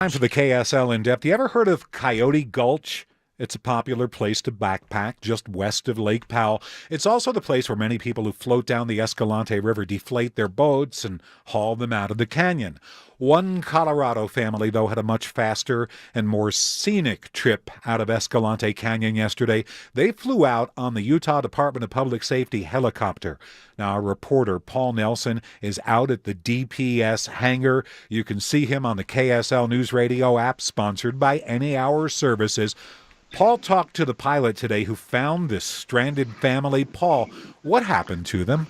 Time for the KSL in depth. You ever heard of Coyote Gulch? It's a popular place to backpack just west of Lake Powell. It's also the place where many people who float down the Escalante River deflate their boats and haul them out of the canyon. One Colorado family, though, had a much faster and more scenic trip out of Escalante Canyon yesterday. They flew out on the Utah Department of Public Safety helicopter. Now, our reporter, Paul Nelson, is out at the DPS hangar. You can see him on the KSL Newsradio app, sponsored by Any Hour Services. Paul talked to the pilot today who found this stranded family. Paul, what happened to them?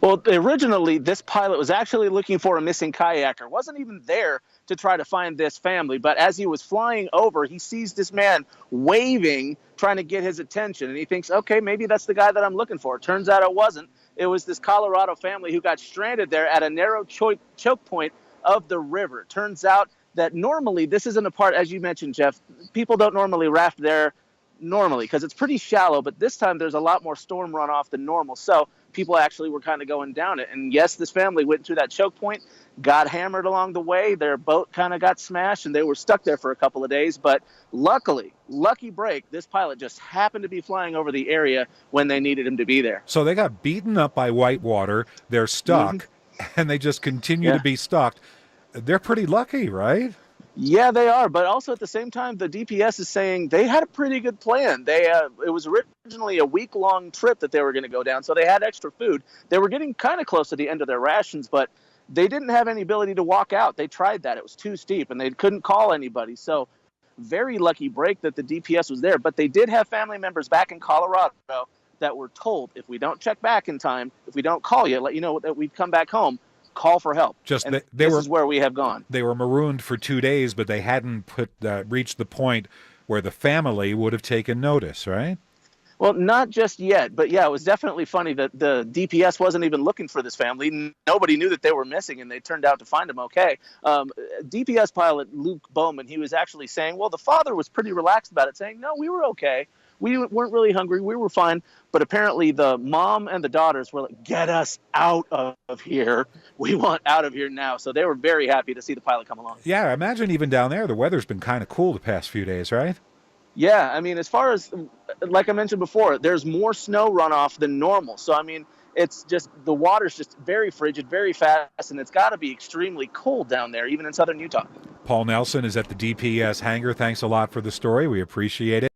Well, originally, this pilot was actually looking for a missing kayaker. Wasn't even there to try to find this family. But as he was flying over, he sees this man waving, trying to get his attention. And he thinks, okay, maybe that's the guy that I'm looking for. Turns out it wasn't. It was this Colorado family who got stranded there at a narrow choke point of the river. Turns out that normally, this isn't a part, as you mentioned, Jeff, people don't normally raft there normally because it's pretty shallow, but this time there's a lot more storm runoff than normal. So people actually were kind of going down it. And yes, this family went through that choke point, got hammered along the way. Their boat kind of got smashed and they were stuck there for a couple of days. But luckily, lucky break, this pilot just happened to be flying over the area when they needed him to be there. So they got beaten up by whitewater. They're stuck, and they just continue to be stuck. They're pretty lucky, right? Yeah, they are. But also at the same time, the DPS is saying they had a pretty good plan. It was originally a week-long trip that they were going to go down, so they had extra food. They were getting kind of close to the end of their rations, but they didn't have any ability to walk out. They tried that. It was too steep, and they couldn't call anybody. So very lucky break that the DPS was there. But they did have family members back in Colorado that were told, if we don't check back in time, if we don't call you, let you know that we'd come back home, call for help. This is where we have gone. They were marooned for 2 days, but they hadn't reached the point where the family would have taken notice, right? Well, not just yet, but yeah, it was definitely funny that the DPS wasn't even looking for this family. Nobody knew that they were missing, and they turned out to find them okay. DPS pilot Luke Bowman, he was actually saying, well, the father was pretty relaxed about it, saying, no, we were okay. We weren't really hungry. We were fine. But apparently the mom and the daughters were like, get us out of here. We want out of here now. So they were very happy to see the pilot come along. Yeah, I imagine even down there, the weather's been kind of cool the past few days, right? Yeah, I mean, as far as, like I mentioned before, there's more snow runoff than normal. So, I mean, it's just, the water's just very frigid, very fast, and it's got to be extremely cold down there, even in southern Utah. Paul Nelson is at the DPS hangar. Thanks a lot for the story. We appreciate it.